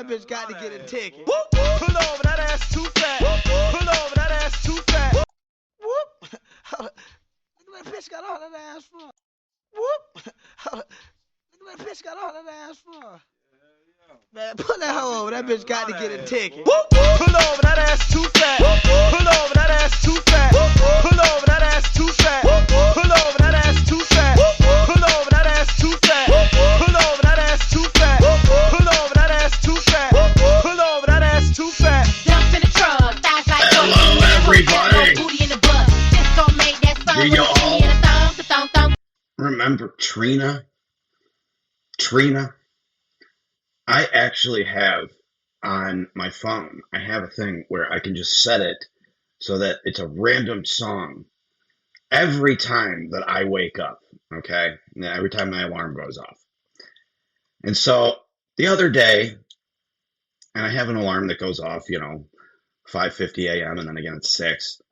that bitch got to get a ticket. Whoop, whoop. Pull over, that ass too fat. Whoop, whoop. Pull over, that ass too fat. Whoop. Look at that bitch got all that ass for. Whoop. Look at that bitch got all that ass for. Man, pull that hoe over. That bitch got to get a ticket. Whoop, whoop. Pull over, that ass too fat. Whoop, whoop. Pull over, that ass too fat. Whoop, whoop. Pull over, that ass too fat. Whoop, whoop. Pull over, that ass too fat. Whoop, whoop. Pull over, that ass too fat. Whoop, whoop. Pull over, that ass too fat. Whoop, whoop. Pull over, that ass too fat. Whoop, whoop. Pull over, that ass too fat. Jump in the truck, thighs like hello, everybody. booty in the butt. Just gon' make that song Do with y'all a key and a thong. remember Trina? I actually have on my phone, I have a thing where I can just set it so that it's a random song every time that I wake up, okay? Every time my alarm goes off. And so the other day, and I have an alarm that goes off, 5:50 a.m. and then again at 6.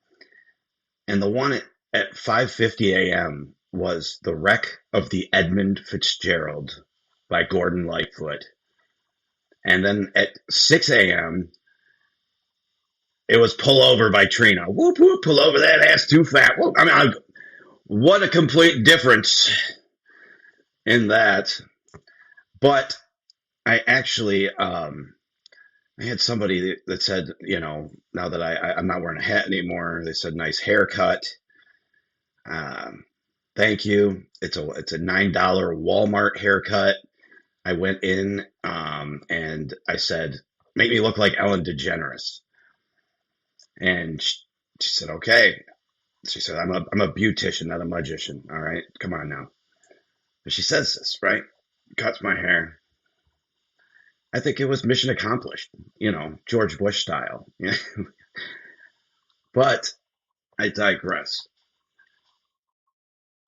And the one at 5:50 a.m. was The Wreck of the Edmund Fitzgerald by Gordon Lightfoot. And then at 6 a.m., it was Pull Over by Trina. Whoop, whoop, pull over that ass too fat. Whoop. What a complete difference in that. But I actually, I had somebody that said, now that I'm not wearing a hat anymore, they said, nice haircut. Thank you. It's a $9 Walmart haircut. I went in and I said, make me look like Ellen DeGeneres. And she said, okay. She said, I'm a beautician, not a magician. All right, come on now. But she says this, right? Cuts my hair. I think it was mission accomplished, George Bush style. But I digress.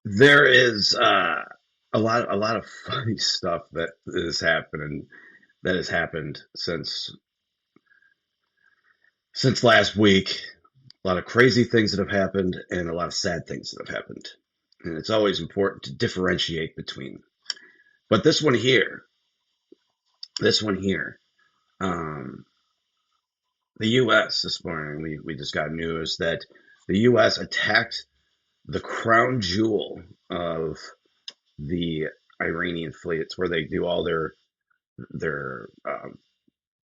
There is a lot of funny stuff that has happened since last week. A lot of crazy things that have happened and a lot of sad things that have happened. And it's always important to differentiate between. But this one here, the U.S. this morning, we just got news that the U.S. attacked the crown jewel of the Iranian fleet. It's where they do all their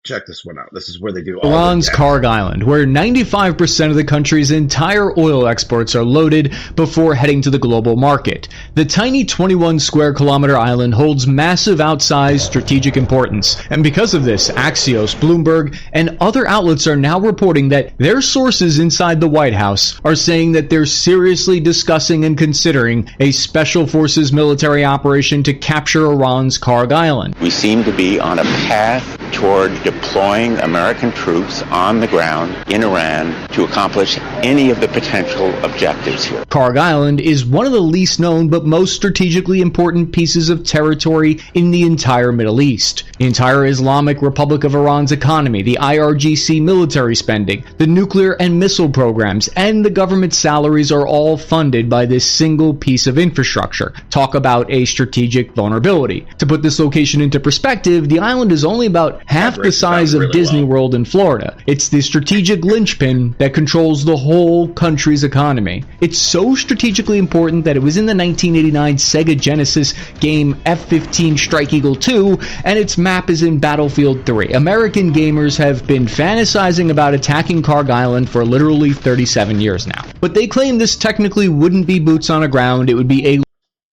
check this one out. This is where they do all Iran's Karg Island, where 95% of the country's entire oil exports are loaded before heading to the global market. The tiny 21 square kilometer island holds massive outsized strategic importance, and because of this, Axios, Bloomberg, and other outlets are now reporting that their sources inside the White House are saying that they're seriously discussing and considering a special forces military operation to capture Iran's Karg Island. We seem to be on a path toward deploying American troops on the ground in Iran to accomplish any of the potential objectives here. Karg Island is one of the least known but most strategically important pieces of territory in the entire Middle East. The entire Islamic Republic of Iran's economy, the IRGC military spending, the nuclear and missile programs, and the government salaries are all funded by this single piece of infrastructure. Talk about a strategic vulnerability. To put this location into perspective, the island is only about half the size of Disney World in Florida. It's the strategic linchpin that controls the whole country's economy. It's so strategically important that it was in the 1989 Sega Genesis game F-15 Strike Eagle 2, and its map is in Battlefield 3. American gamers have been fantasizing about attacking Karg Island for literally 37 years now. But they claim this technically wouldn't be boots on the ground, it would be a...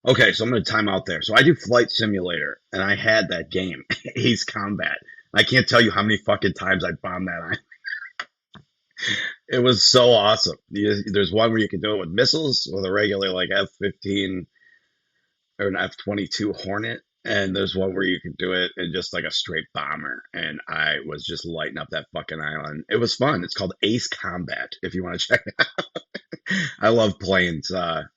Okay, so I'm going to time out there. So I do Flight Simulator, and I had that game, Ace Combat. I can't tell you how many fucking times I bombed that island. It was so awesome. There's one where you can do it with missiles, with a regular like F-15 or an F-22 Hornet, and there's one where you can do it in just like a straight bomber, and I was just lighting up that fucking island. It was fun. It's called Ace Combat, if you want to check it out. I love planes.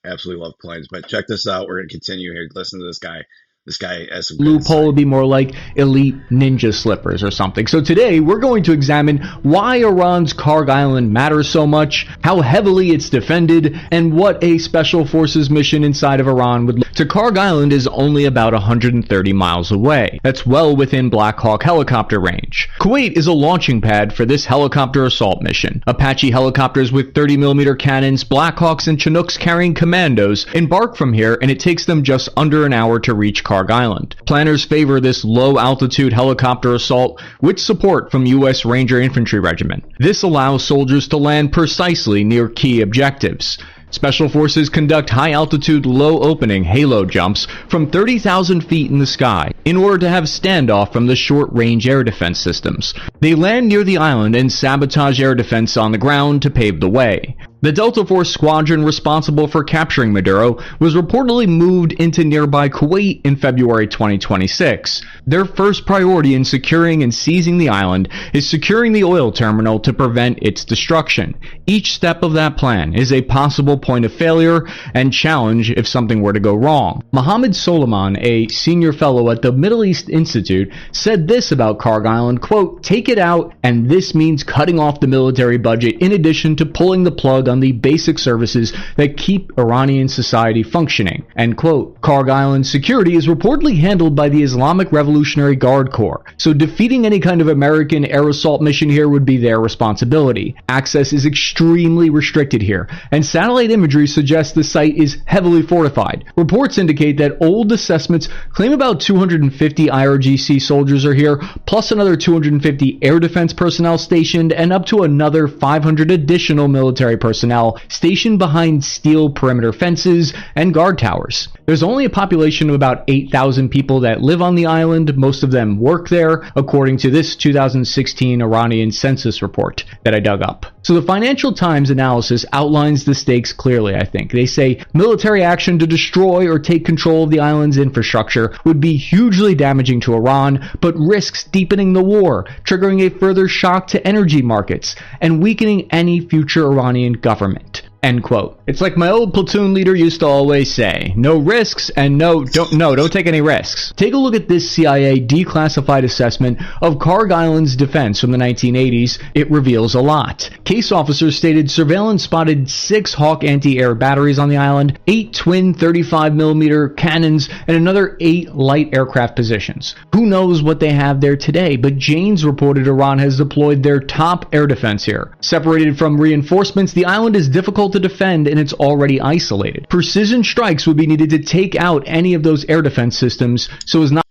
Absolutely love planes. But check this out. We're going to continue here. Listen to this guy. This guy has some good loophole insight. would be more like elite ninja slippers or something. So today we're going to examine why Iran's Karg Island matters so much, how heavily it's defended, and what a special forces mission inside of Iran would look. To Karg Island is only about 130 miles away. That's well within Black Hawk helicopter range. Kuwait is a launching pad for this helicopter assault mission. Apache helicopters with 30mm cannons, Black Hawks, and Chinooks carrying commandos embark from here, and it takes them just under an hour to reach Karg Island. Planners favor this low-altitude helicopter assault with support from U.S. Ranger Infantry Regiment. This allows soldiers to land precisely near key objectives. Special Forces conduct high-altitude, low-opening halo jumps from 30,000 feet in the sky in order to have standoff from the short-range air defense systems. They land near the island and sabotage air defense on the ground to pave the way. The Delta Force squadron responsible for capturing Maduro was reportedly moved into nearby Kuwait in February 2026. Their first priority in securing and seizing the island is securing the oil terminal to prevent its destruction. Each step of that plan is a possible point of failure and challenge if something were to go wrong. Mohammed Soliman, a senior fellow at the Middle East Institute, said this about Karg Island, quote, "Take it out, and this means cutting off the military budget in addition to pulling the plug on the basic services that keep Iranian society functioning," end quote. Karg Island's security is reportedly handled by the Islamic Revolutionary Guard Corps, so defeating any kind of American air assault mission here would be their responsibility. Access is extremely restricted here, and satellite imagery suggests the site is heavily fortified. Reports indicate that old assessments claim about 250 IRGC soldiers are here, plus another 250 air defense personnel stationed, and up to another 500 additional military personnel stationed behind steel perimeter fences and guard towers. There's only a population of about 8,000 people that live on the island. Most of them work there, according to this 2016 Iranian census report that I dug up. So the Financial Times analysis outlines the stakes clearly, I think. They say military action to destroy or take control of the island's infrastructure would be hugely damaging to Iran, but risks deepening the war, triggering a further shock to energy markets, and weakening any future Iranian government. End quote. It's like my old platoon leader used to always say, no risks and don't take any risks. Take a look at this CIA declassified assessment of Karg Island's defense from the 1980s. It reveals a lot. Case officers stated surveillance spotted 6 Hawk anti-air batteries on the island, 8 twin 35mm cannons, and another 8 light aircraft positions. Who knows what they have there today, but Jane's reported Iran has deployed their top air defense here. Separated from reinforcements, the island is difficult to defend and it's already isolated. Precision strikes would be needed to take out any of those air defense systems so as not.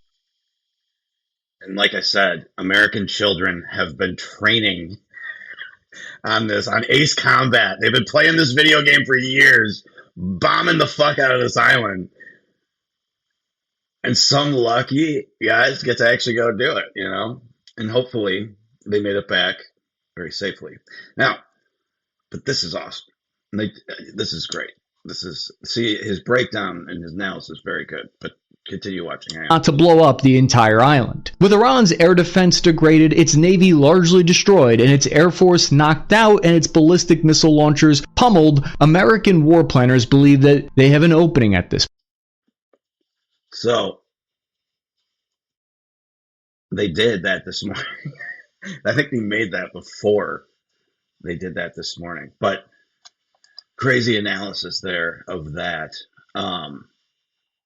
And like I said, American children have been training on this, on Ace Combat. They've been playing this video game for years, bombing the fuck out of this island. And some lucky guys get to actually go do it, you know? And hopefully they made it back very safely. Now, but this is awesome. This is great. See, his breakdown and his analysis is very good, but continue watching. Not to blow up the entire island. With Iran's air defense degraded, its navy largely destroyed, and its air force knocked out, and its ballistic missile launchers pummeled, American war planners believe that they have an opening at this. So, they did that this morning. I think they made that before they did that this morning, but crazy analysis there of that.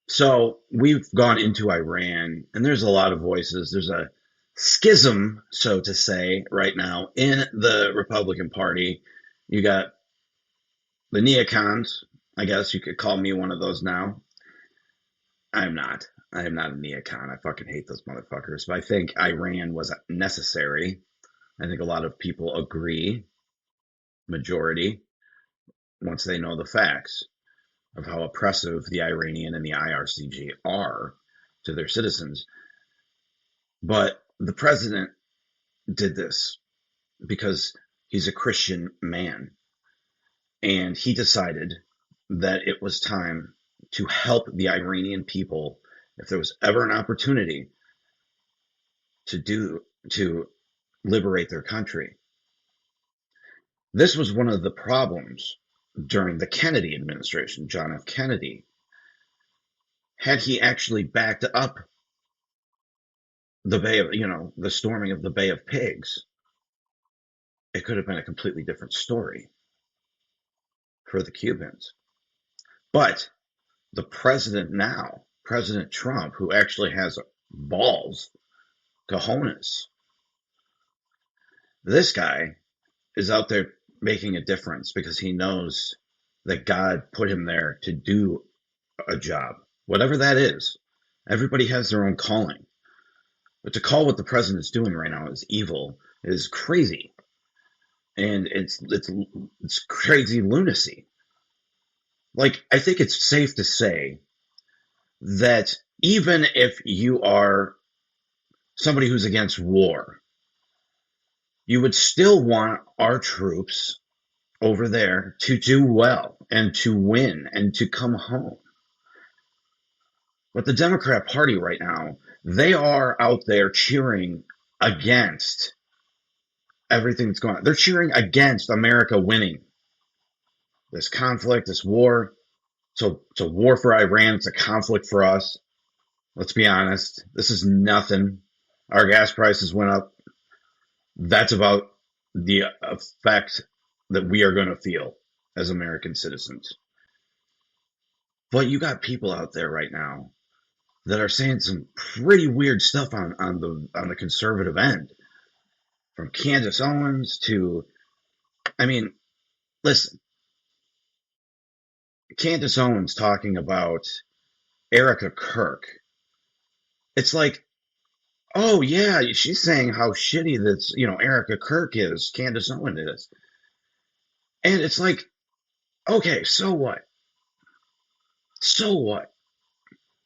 So we've gone into Iran, and there's a lot of voices. There's a schism, so to say, right now in the Republican Party. You got the neocons. I guess you could call me one of those now. I am not a neocon. I fucking hate those motherfuckers. But I think Iran was necessary. I think a lot of people agree, majority, once they know the facts of how oppressive the Iranian and the IRCG are to their citizens. But the president did this because he's a Christian man. And he decided that it was time to help the Iranian people, if there was ever an opportunity to liberate their country. This was one of the problems during the Kennedy administration, John F. Kennedy. had he actually backed up the the storming of the Bay of Pigs, it could have been a completely different story for the Cubans. But the president now, President Trump, who actually has balls, cojones, this guy is out there making a difference because he knows that God put him there to do a job, whatever that is. Everybody has their own calling. But to call what the president's doing right now is evil is crazy. And it's crazy lunacy. Like, I think it's safe to say that even if you are somebody who's against war, you would still want our troops over there to do well and to win and to come home. But the Democrat Party right now, they are out there cheering against everything that's going on. They're cheering against America winning this conflict, this war. So it's a war for Iran. It's a conflict for us. Let's be honest. This is nothing. Our gas prices went up. That's about the effect that we are going to feel as American citizens. But you got people out there right now that are saying some pretty weird stuff on the conservative end. From Candace Owens to, I mean, listen, Candace Owens talking about Erica Kirk. It's like, oh yeah, she's saying how shitty this, Erica Kirk is, Candace Owens is. And it's like, okay, so what? So what?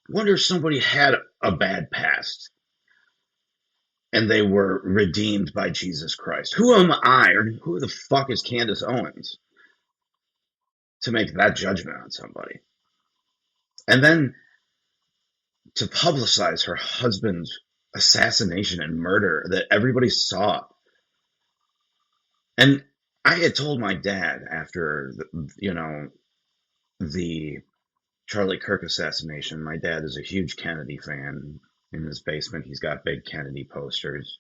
Wonder if somebody had a bad past and they were redeemed by Jesus Christ. Who am I, or who the fuck is Candace Owens to make that judgment on somebody? And then to publicize her husband's assassination and murder that everybody saw. And I had told my dad after, the Charlie Kirk assassination, my dad is a huge Kennedy fan. In his basement, he's got big Kennedy posters.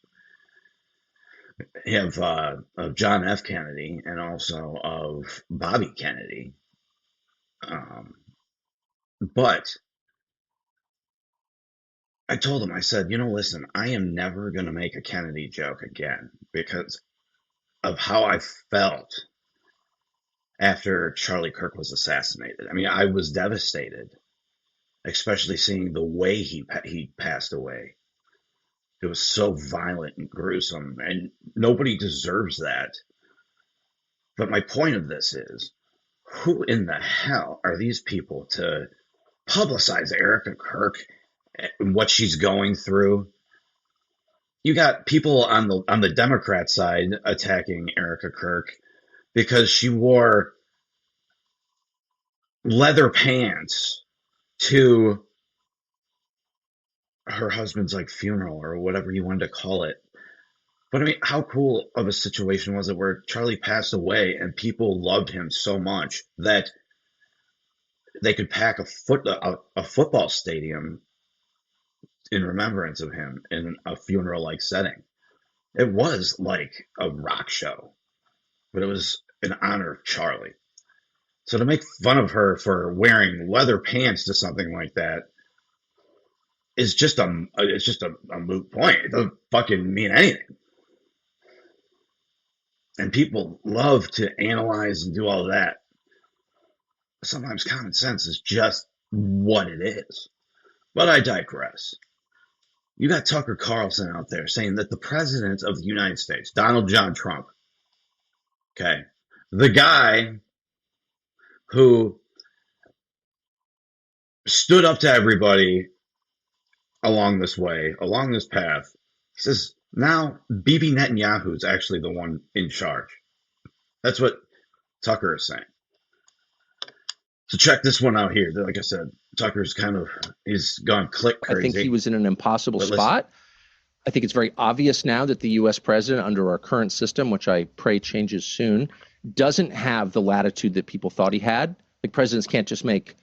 You have of John F. Kennedy and also of Bobby Kennedy. But I told him, I said, listen, I am never going to make a Kennedy joke again because of how I felt after Charlie Kirk was assassinated. I mean, I was devastated, especially seeing the way he passed away. It was so violent and gruesome, and nobody deserves that. But my point of this is, who in the hell are these people to publicize Erica Kirk and what she's going through? You got people on the Democrat side attacking Erica Kirk because she wore leather pants to her husband's funeral or whatever you wanted to call it. But I mean, how cool of a situation was it where Charlie passed away and people loved him so much that they could pack a football stadium in remembrance of him in a funeral-like setting. It was like a rock show, but it was in honor of Charlie. So to make fun of her for wearing leather pants to something like that is just a moot point. It doesn't fucking mean anything. And people love to analyze and do all that. Sometimes common sense is just what it is. But I digress. You got Tucker Carlson out there saying that the president of the United States, Donald John Trump, okay, the guy who stood up to everybody along this way, along this path, he says, now Bibi Netanyahu is actually the one in charge. That's what Tucker is saying. So check this one out here. Like I said, Tucker's he's gone click crazy. I think he was in an impossible spot. I think it's very obvious now that the U.S. president, under our current system, which I pray changes soon, doesn't have the latitude that people thought he had. Like, presidents can't just make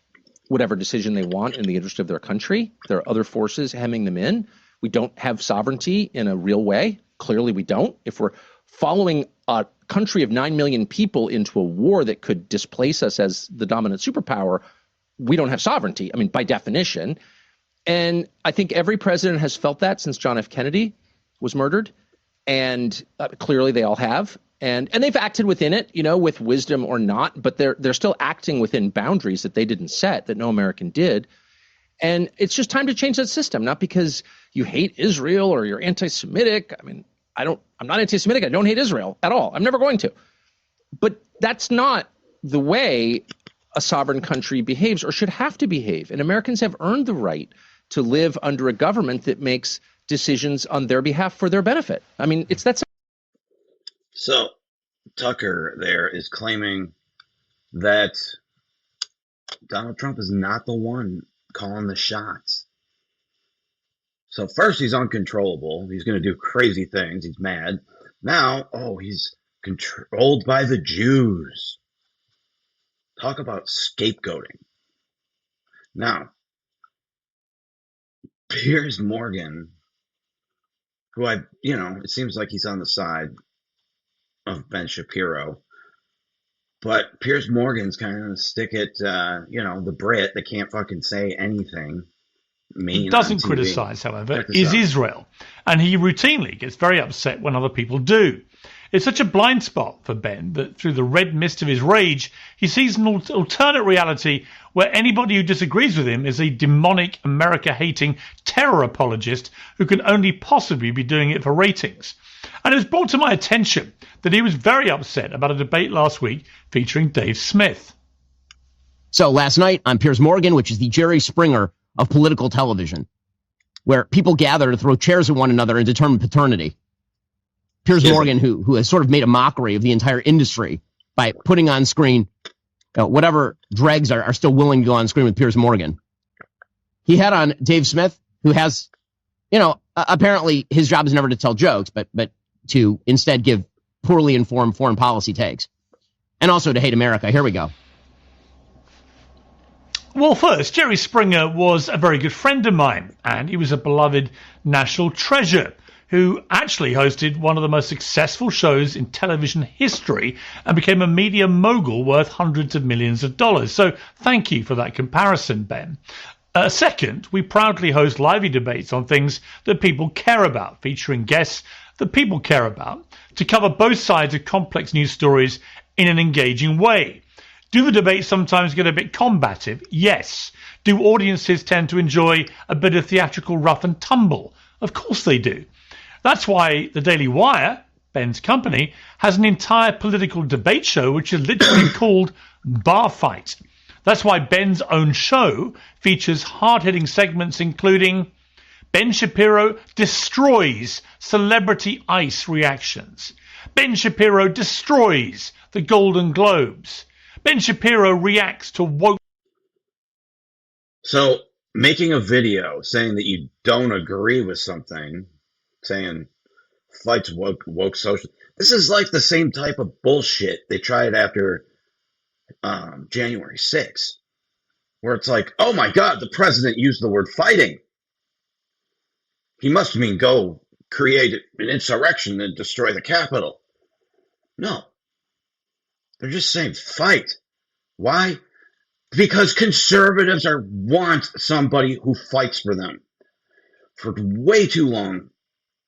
whatever decision they want in the interest of their country. There are other forces hemming them in. We don't have sovereignty in a real way. Clearly, we don't. If we're following a country of 9 million people into a war that could displace us as the dominant superpower, we don't have sovereignty. I mean, by definition. And I think every president has felt that since John F. Kennedy was murdered. And clearly they all have. And they've acted within it, with wisdom or not, but they're still acting within boundaries that they didn't set, that no American did. And it's just time to change that system, not because you hate Israel or you're anti-Semitic. I mean, I'm not anti-Semitic. I don't hate Israel at all. I'm never going to. But that's not the way a sovereign country behaves or should have to behave. And Americans have earned the right to live under a government that makes decisions on their behalf for their benefit. I mean, it's that simple. So Tucker there is claiming that Donald Trump is not the one calling the shots. So first he's uncontrollable. He's going to do crazy things. He's mad. Now, he's controlled by the Jews. Talk about scapegoating. Now, Piers Morgan, who it seems like he's on the side of Ben Shapiro, but Piers Morgan's kind of going to stick it, the Brit that can't fucking say anything. He doesn't criticize, however, is Israel. And he routinely gets very upset when other people do. It's such a blind spot for Ben that through the red mist of his rage, he sees an alternate reality where anybody who disagrees with him is a demonic, America-hating terror apologist who can only possibly be doing it for ratings. And it was brought to my attention that he was very upset about a debate last week featuring Dave Smith. So last night on Piers Morgan, which is the Jerry Springer of political television, where people gather to throw chairs at one another and determine paternity. Piers Morgan, who has sort of made a mockery of the entire industry by putting on screen whatever dregs are still willing to go on screen with Piers Morgan. He had on Dave Smith, who has, apparently his job is never to tell jokes, but to instead give poorly informed foreign policy takes. And also to hate America. Here we go. Well, first, Jerry Springer was a very good friend of mine, and he was a beloved national treasure who actually hosted one of the most successful shows in television history and became a media mogul worth hundreds of millions of dollars. So thank you for that comparison, Ben. Second, we proudly host lively debates on things that people care about, featuring guests that people care about, to cover both sides of complex news stories in an engaging way. Do the debates sometimes get a bit combative? Yes. Do audiences tend to enjoy a bit of theatrical rough and tumble? Of course they do. That's why the Daily Wire, Ben's company, has an entire political debate show which is literally called Bar Fight. That's why Ben's own show features hard-hitting segments including Ben Shapiro destroys celebrity ice reactions. Ben Shapiro destroys the Golden Globes. Ben Shapiro reacts to woke. So making a video saying that you don't agree with something, saying fights woke social. This is like the same type of bullshit they tried after January 6th, where it's like, oh my God, the president used the word fighting. He must mean go create an insurrection and destroy the Capitol. No. They're just saying fight. Why? Because conservatives want somebody who fights for them. For way too long,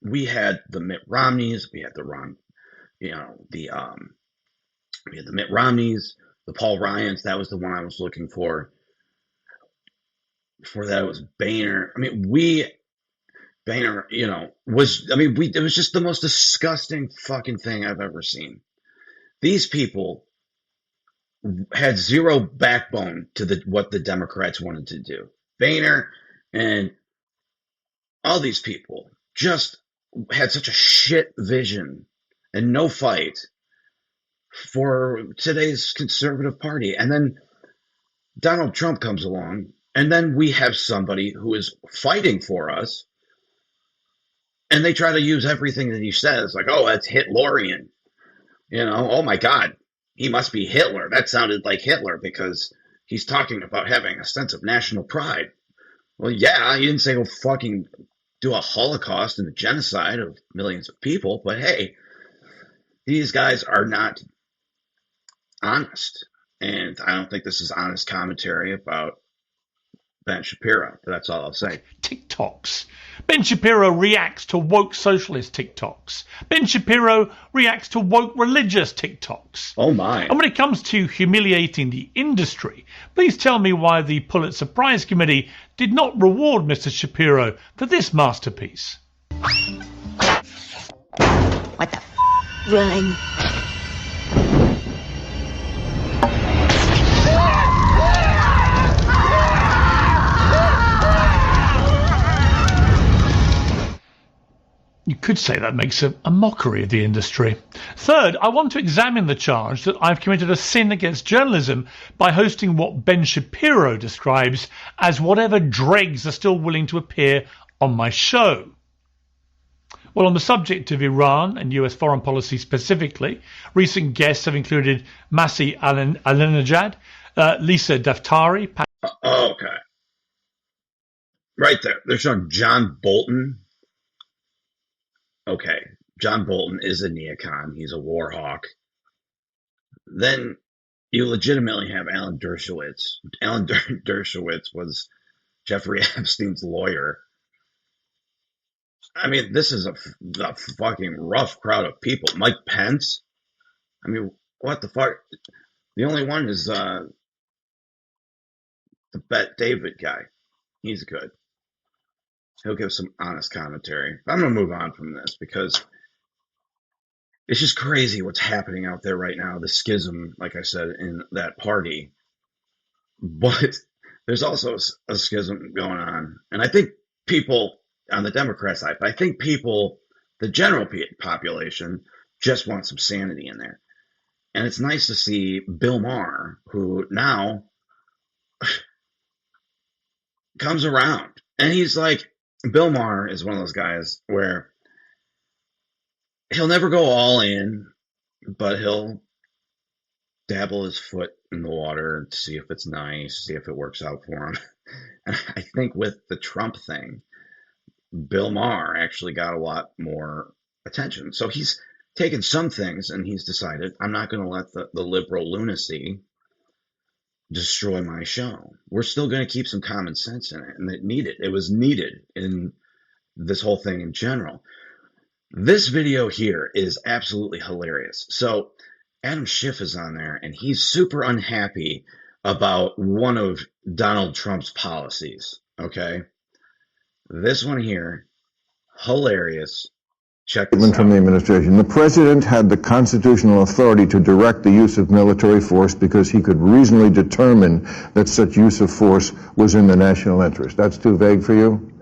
we had the Mitt Romneys, we had the Mitt Romneys, the Paul Ryans. That was the one I was looking for. Before that, it was Boehner. Boehner, it was just the most disgusting fucking thing I've ever seen. These people had zero backbone to what the Democrats wanted to do. Boehner and all these people just had such a shit vision and no fight for today's conservative party. And then Donald Trump comes along, and then we have somebody who is fighting for us, and they try to use everything that he says, like, oh, that's Hitlerian. Oh my God, he must be Hitler. That sounded like Hitler because he's talking about having a sense of national pride. Well, yeah, he didn't say go fucking do a Holocaust and a genocide of millions of people, but hey, these guys are not honest. And I don't think this is honest commentary about Ben Shapiro. That's all I'll say. TikToks. Ben Shapiro reacts to woke socialist TikToks. Ben Shapiro reacts to woke religious TikToks. Oh my. And when it comes to humiliating the industry, please tell me why the Pulitzer Prize Committee did not reward Mr. Shapiro for this masterpiece. What the Run. You could say that makes a mockery of the industry. Third, I want to examine the charge that I've committed a sin against journalism by hosting what Ben Shapiro describes as whatever dregs are still willing to appear on my show. Well, on the subject of Iran and US foreign policy specifically, recent guests have included Masih Alinejad, Lisa Daftari. Okay. Right there. They're showing John Bolton. Okay, John Bolton is a neocon. He's a war hawk. Then you legitimately have Alan Dershowitz. Alan Dershowitz was Jeffrey Epstein's lawyer. I mean, this is a fucking rough crowd of people. Mike Pence. I mean, what the fuck? The only one is the Bet David guy. He's good. He'll give some honest commentary. I'm going to move on from this because it's just crazy what's happening out there right now. The schism, like I said, in that party. But there's also a schism going on. And I think people on the Democrat side, but I think people, the general population, just want some sanity in there. And it's nice to see Bill Maher, who now comes around. And he's like, Bill Maher is one of those guys where he'll never go all in, but he'll dabble his foot in the water to see if it's nice, see if it works out for him. And I think with the Trump thing, Bill Maher actually got a lot more attention. So he's taken some things and he's decided, I'm not going to let the liberal lunacy destroy my show. We're still going to keep some common sense in it, and it was needed in this whole thing in general. This video here is absolutely hilarious. So Adam Schiff is on there, and he's super unhappy about one of Donald Trump's policies. Okay, this one here, hilarious. Check this out. From the administration. The president had the constitutional authority to direct the use of military force because he could reasonably determine that such use of force was in the national interest. That's too vague for you?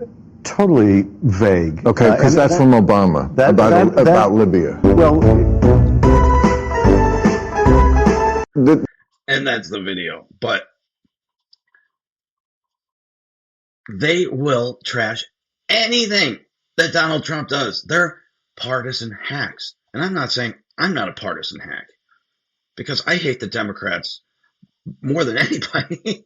Totally vague. Okay, because that's from Obama about Libya. Well, and that's the video. But they will trash anything that Donald Trump does. They're partisan hacks. And I'm not saying I'm not a partisan hack, because I hate the Democrats more than anybody.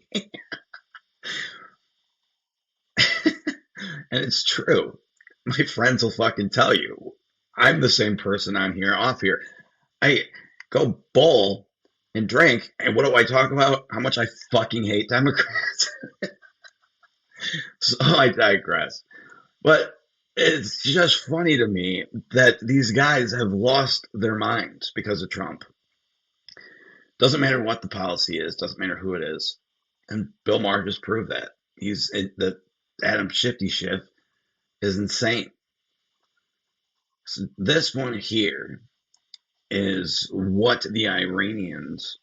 And it's true. My friends will fucking tell you. I'm the same person on here, off here. I go bowl and drink, and what do I talk about? How much I fucking hate Democrats. So I digress. But it's just funny to me that these guys have lost their minds because of Trump. Doesn't matter what the policy is, doesn't matter who it is. And Bill Maher just proved that. That Adam Shifty Schiff is insane. So this one here is what the Iranians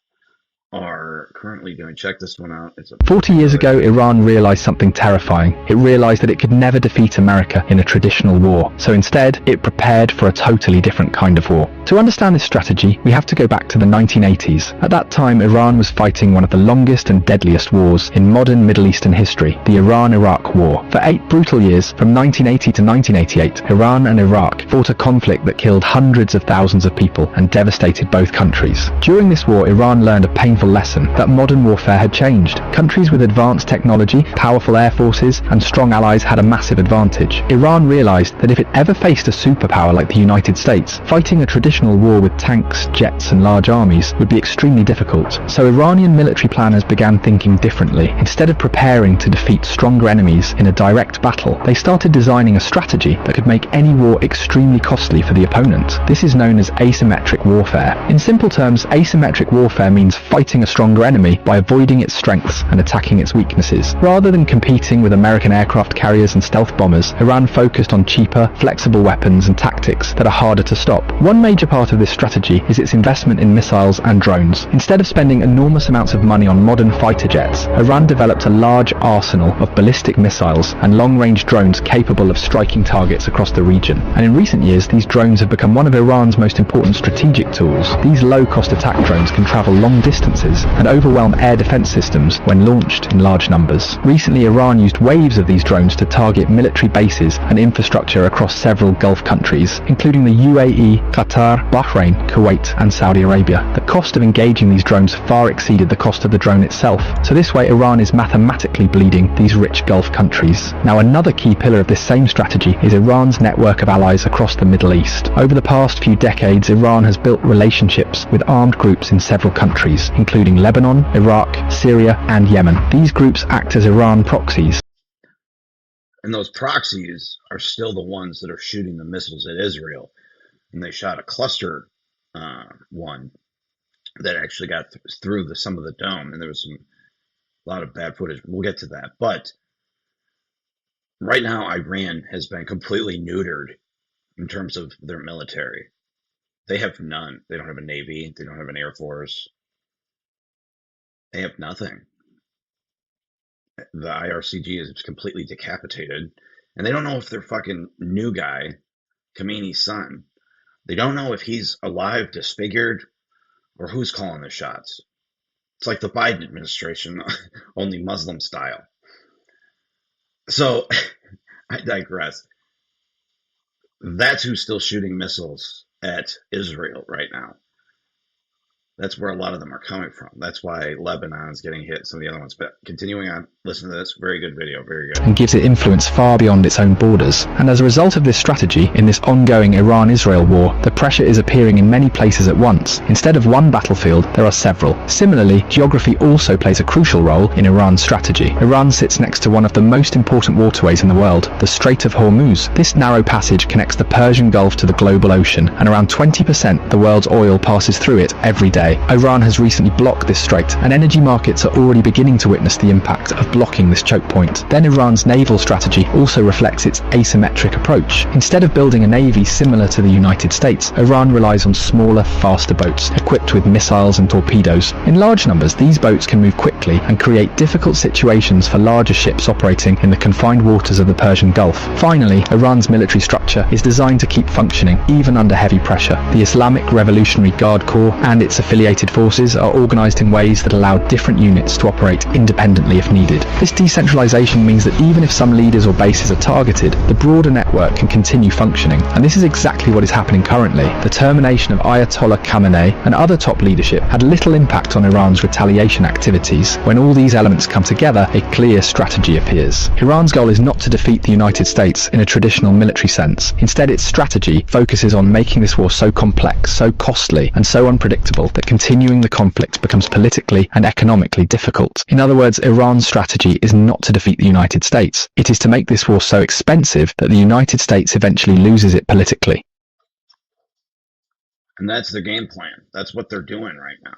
are currently doing. Check this one out. 40 years ago, Iran realized something terrifying. It realized that it could never defeat America in a traditional war. So instead, it prepared for a totally different kind of war. To understand this strategy, we have to go back to the 1980s. At that time, Iran was fighting one of the longest and deadliest wars in modern Middle Eastern history, the Iran-Iraq War. For 8 brutal years, from 1980 to 1988, Iran and Iraq fought a conflict that killed hundreds of thousands of people and devastated both countries. During this war, Iran learned a painful painful lesson that modern warfare had changed. Countries with advanced technology, powerful air forces, and strong allies had a massive advantage. Iran realized that if it ever faced a superpower like the United States, fighting a traditional war with tanks, jets, and large armies would be extremely difficult. So Iranian military planners began thinking differently. Instead of preparing to defeat stronger enemies in a direct battle, they started designing a strategy that could make any war extremely costly for the opponent. This is known as asymmetric warfare. In simple terms, asymmetric warfare means fighting a stronger enemy by avoiding its strengths and attacking its weaknesses. Rather than competing with American aircraft carriers and stealth bombers, Iran focused on cheaper, flexible weapons and tactics that are harder to stop. One major part of this strategy is its investment in missiles and drones. Instead of spending enormous amounts of money on modern fighter jets, Iran developed a large arsenal of ballistic missiles and long-range drones capable of striking targets across the region. And in recent years, these drones have become one of Iran's most important strategic tools. These low-cost attack drones can travel long distances and overwhelm air defense systems when launched in large numbers. Recently, Iran used waves of these drones to target military bases and infrastructure across several Gulf countries, including the UAE, Qatar, Bahrain, Kuwait, and Saudi Arabia. The cost of engaging these drones far exceeded the cost of the drone itself, so this way Iran is mathematically bleeding these rich Gulf countries. Now, another key pillar of this same strategy is Iran's network of allies across the Middle East. Over the past few decades, Iran has built relationships with armed groups in several countries, including Lebanon, Iraq, Syria, and Yemen. These groups act as Iran proxies. And those proxies are still the ones that are shooting the missiles at Israel. And they shot a cluster one that actually got through some of the dome. And there was a lot of bad footage. We'll get to that. But right now, Iran has been completely neutered in terms of their military. They have none. They don't have a navy. They don't have an air force. They have nothing. The IRCG is completely decapitated. And they don't know if their fucking new guy, Khamenei's son, they don't know if he's alive, disfigured, or who's calling the shots. It's like the Biden administration, only Muslim style. So, I digress. That's who's still shooting missiles at Israel right now. That's where a lot of them are coming from. That's why Lebanon's getting hit, some of the other ones. But continuing on, listen to this. Very good video. Very good. And gives it influence far beyond its own borders. And as a result of this strategy, in this ongoing Iran-Israel war, the pressure is appearing in many places at once. Instead of one battlefield, there are several. Similarly, geography also plays a crucial role in Iran's strategy. Iran sits next to one of the most important waterways in the world, the Strait of Hormuz. This narrow passage connects the Persian Gulf to the global ocean, and around 20% of the world's oil passes through it every day. Iran has recently blocked this strait, and energy markets are already beginning to witness the impact of blocking this choke point. Then Iran's naval strategy also reflects its asymmetric approach. Instead of building a navy similar to the United States, Iran relies on smaller, faster boats, equipped with missiles and torpedoes. In large numbers, these boats can move quickly and create difficult situations for larger ships operating in the confined waters of the Persian Gulf. Finally, Iran's military structure is designed to keep functioning, even under heavy pressure. The Islamic Revolutionary Guard Corps and its affiliated forces are organized in ways that allow different units to operate independently if needed. This decentralization means that even if some leaders or bases are targeted, the broader network can continue functioning. And this is exactly what is happening currently. The termination of Ayatollah Khamenei and other top leadership had little impact on Iran's retaliation activities. When all these elements come together, a clear strategy appears. Iran's goal is not to defeat the United States in a traditional military sense. Instead, its strategy focuses on making this war so complex, so costly, and so unpredictable that continuing the conflict becomes politically and economically difficult. In other words, Iran's strategy is not to defeat the United States. It is to make this war so expensive that the United States eventually loses it politically. And that's the game plan. That's what they're doing right now.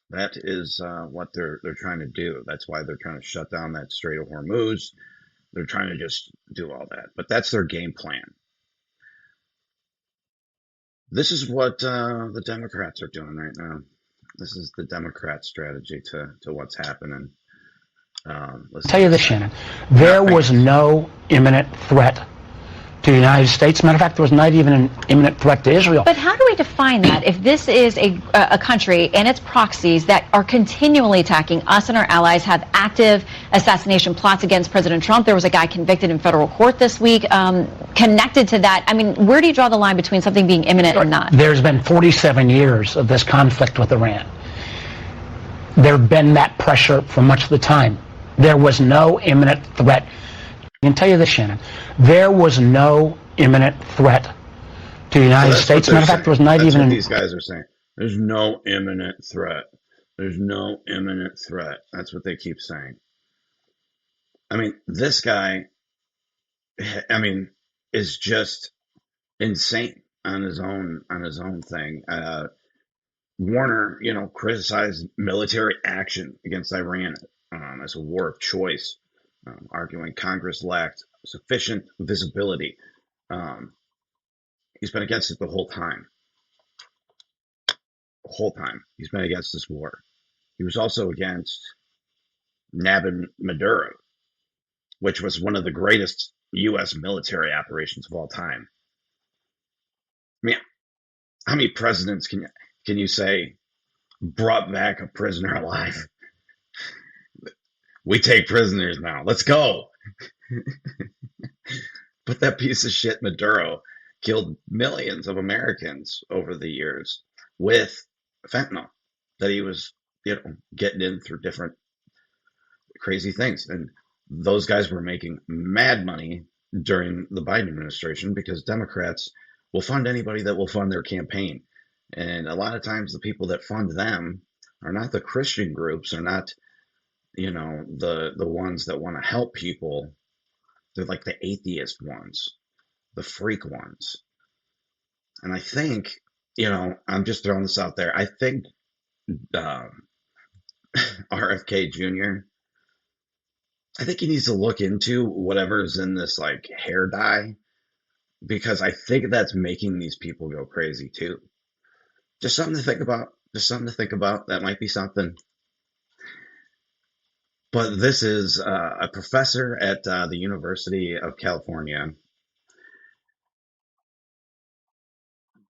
That is what they're trying to do. That's why they're trying to shut down that Strait of Hormuz. They're trying to just do all that. But that's their game plan. This is what the Democrats are doing right now. This is the Democrat strategy to what's happening. Let's tell you this, Shannon. There was no imminent threat to the United States. Matter of fact, there was not even an imminent threat to Israel. But how do we define that if this is a country and its proxies that are continually attacking us and our allies, have active assassination plots against President Trump? There was a guy convicted in federal court this week connected to that. I mean, where do you draw the line between something being imminent and not? There's been 47 years of this conflict with Iran. There been that pressure for much of the time. There was no imminent threat. I can tell you this, Shannon. There was no imminent threat to the United States. Matter of fact, there was not even. What these guys are saying. There's no imminent threat. There's no imminent threat. That's what they keep saying. I mean, this guy, is just insane on his own thing. Warner, criticized military action against Iran as a war of choice, arguing Congress lacked sufficient visibility. He's been against it the whole time. The whole time he's been against this war. He was also against nabbing Maduro, which was one of the greatest U.S. military operations of all time. I mean, how many presidents can you say brought back a prisoner alive? We take prisoners now. Let's go. But that piece of shit Maduro killed millions of Americans over the years with fentanyl that he was, getting in through different crazy things. And those guys were making mad money during the Biden administration because Democrats will fund anybody that will fund their campaign. And a lot of times the people that fund them are not the Christian groups, are not, the ones that want to help people. They're like the atheist ones, the freak ones. And I think, I'm just throwing this out there. I think RFK Jr., I think he needs to look into whatever's in this like hair dye, because I think that's making these people go crazy too. Just something to think about. That might be something. But this is a professor at the University of California.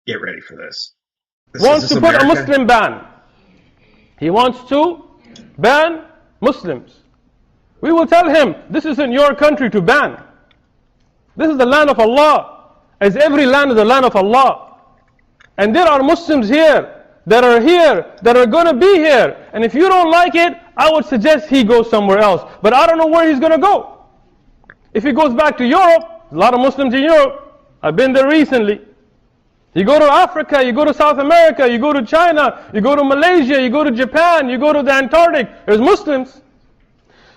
Get ready for this. Wants to put a Muslim ban. He wants to ban Muslims. We will tell him, this isn't your country to ban. This is the land of Allah, as every land is the land of Allah. And there are Muslims here that are going to be here. And if you don't like it, I would suggest he goes somewhere else. But I don't know where he's going to go. If he goes back to Europe, a lot of Muslims in Europe. I've been there recently. You go to Africa, you go to South America, you go to China, you go to Malaysia, you go to Japan, you go to the Antarctic. There's Muslims.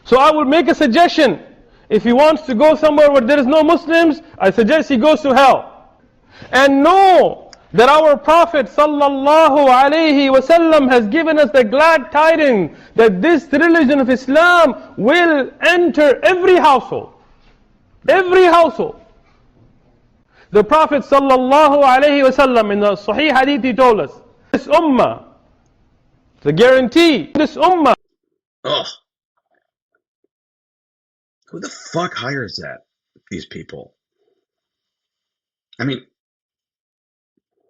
So I would make a suggestion. If he wants to go somewhere where there is no Muslims, I suggest he goes to hell. And know that our Prophet sallallahu alaihi wasallam has given us the glad tidings that this religion of Islam will enter every household. Every household. The Prophet sallallahu alaihi wasallam in the Sahih Hadith, he told us, this ummah, the guarantee, this ummah. Ugh. Who the fuck hires these people? I mean,